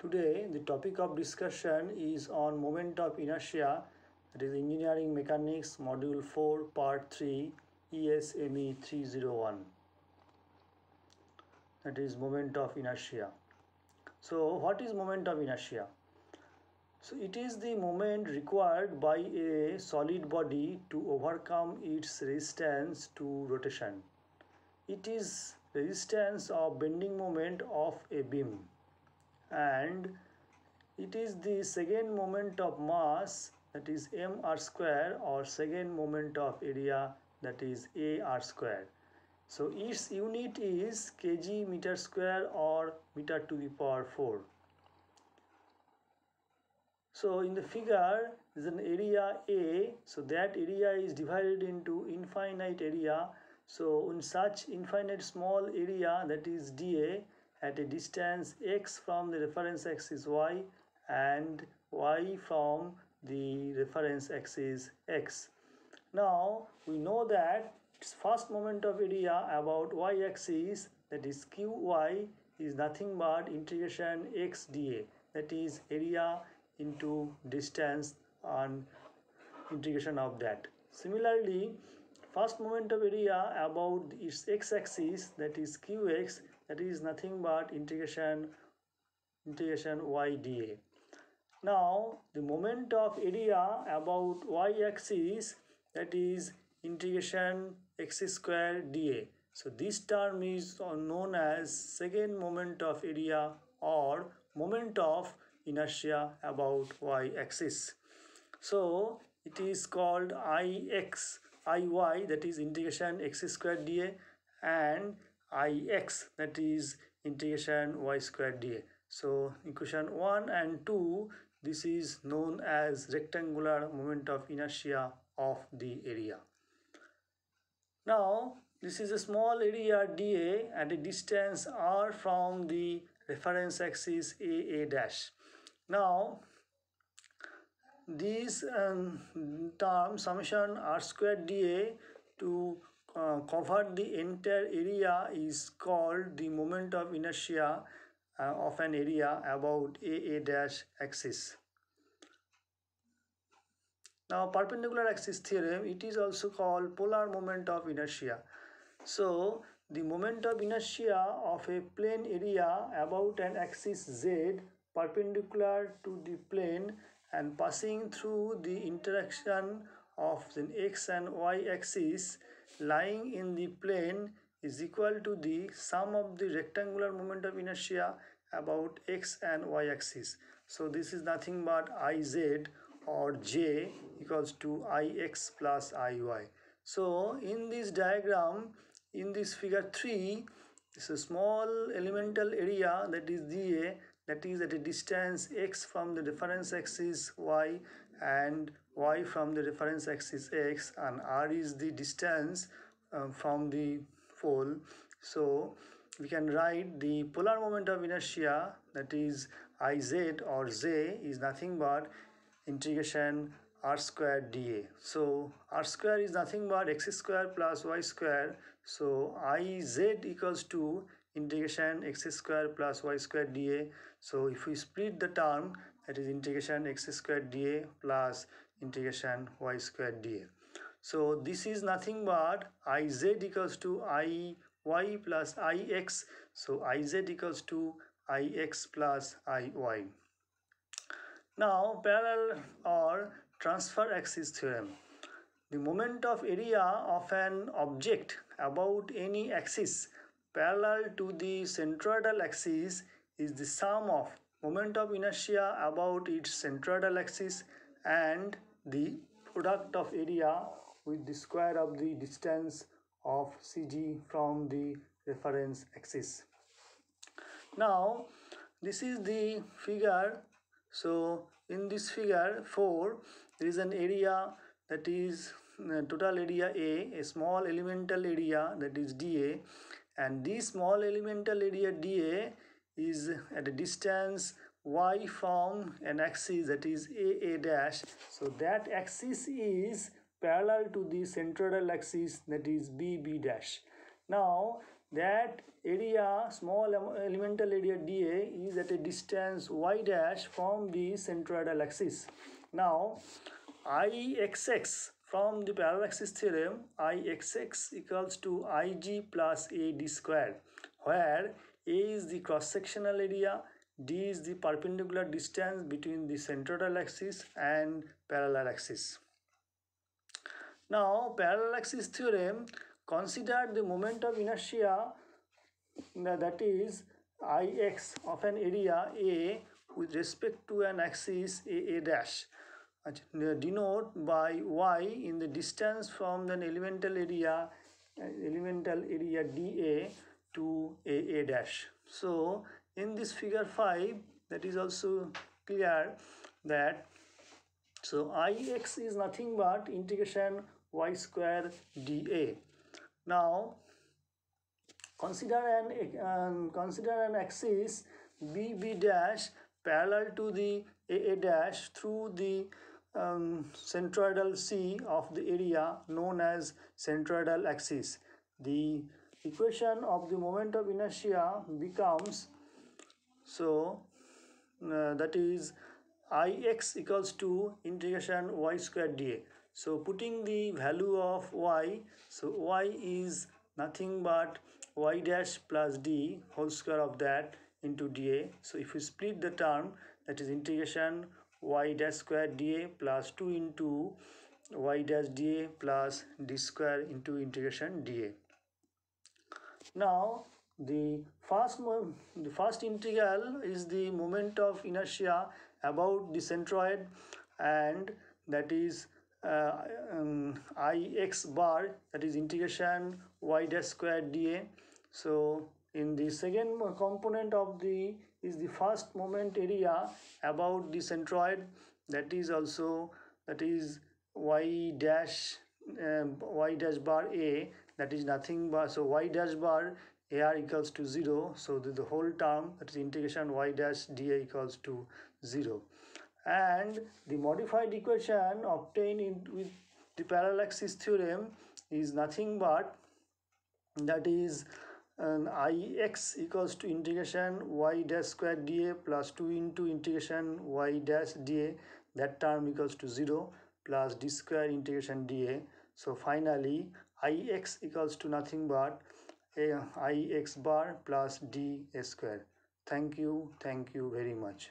Today, the topic of discussion is on moment of inertia, that is Engineering Mechanics, Module 4, Part 3, ESME 301. That is moment of inertia. So, what is moment of inertia? So, it is the moment required by a solid body to overcome its resistance to rotation. It is resistance of bending moment of a beam, and it is the second moment of mass, that is mr square, or second moment of area, that is ar square. So its unit is kg meter square or meter to the power 4. So in the figure is an area A, so that area is divided into infinite area. So in such infinite small area, that is dA, at a distance x from the reference axis y and y from the reference axis x. Now we know that its first moment of area about y-axis, that is qy, is nothing but integration x dA, that is area into distance and integration of that. Similarly, first moment of area about its x-axis, that is qx, that is nothing but integration y dA. Now the moment of area about y-axis, that is integration x square dA. So this term is known as second moment of area or moment of inertia about y-axis. So it is called iy, that is integration x square dA, and ix, that is integration y square dA. So equation 1 and 2, this is known as rectangular moment of inertia of the area. Now this is a small area dA at a distance r from the reference axis a dash. Now this term summation r square dA to cover the entire area is called the moment of inertia of an area about a dash axis. Now perpendicular axis theorem, it is also called polar moment of inertia. So the moment of inertia of a plane area about an axis z perpendicular to the plane and passing through the interaction of the x and y axis lying in the plane is equal to the sum of the rectangular moment of inertia about x and y axis. So this is nothing but iz or j equals to ix plus iy. So in this diagram, in this figure 3, it's a small elemental area, that is dA, that is at a distance x from the reference axis y and y from the reference axis x, and r is the distance from the pole. So we can write the polar moment of inertia, that is iz or j, is nothing but integration r square dA. So r square is nothing but x square plus y square. So iz equals to integration x square plus y square dA. So if we split the term, that is integration x square dA plus integration y square dA. So this is nothing but iz equals to iy plus ix. So iz equals to ix plus iy. Now parallel or transfer axis theorem. The moment of area of an object about any axis parallel to the centroidal axis is the sum of moment of inertia about its centroidal axis and the product of area with the square of the distance of CG from the reference axis. Now this is the figure. So in this figure 4, there is an area, that is total area a small elemental area, that is dA, and this small elemental area dA is at a distance y from an axis, that is a dash. So that axis is parallel to the centroidal axis, that is b dash. Now that area, small elemental area dA is at a distance y dash from the centroidal axis. Now Ixx from the parallel axis theorem, Ixx equals to Ig plus AD square, where A is the cross-sectional area, D is the perpendicular distance between the centroidal axis and parallel axis. Now, parallel axis theorem consider the moment of inertia, that is Ix of an area A with respect to an axis A dash, denote by y in the distance from an elemental area dA to A dash. So in this figure 5, that is also clear that so Ix is nothing but integration y square dA. Now consider an axis BB dash parallel to the A dash through the centroidal C of the area known as centroidal axis. The equation of the moment of inertia becomes that is Ix equals to integration y square dA. So putting the value of y, so y is nothing but y dash plus d whole square of that into dA. So if you split the term, that is integration y dash square dA plus 2 into y dash dA plus d square into integration dA. Now the first integral is the moment of inertia about the centroid, and that is Ix bar, that is integration y dash square dA. So in the second component of the is the first moment area about the centroid, that is y dash bar A, that is nothing but, so y dash bar AR equals to 0, so the whole term, that is integration y dash dA equals to 0. And the modified equation obtained with the parallel axis theorem is nothing but, that is Ix equals to integration y dash square dA plus 2 into integration y dash dA, that term equals to 0, plus d square integration dA. So finally Ix equals to nothing but Ix bar plus d square. Thank you very much.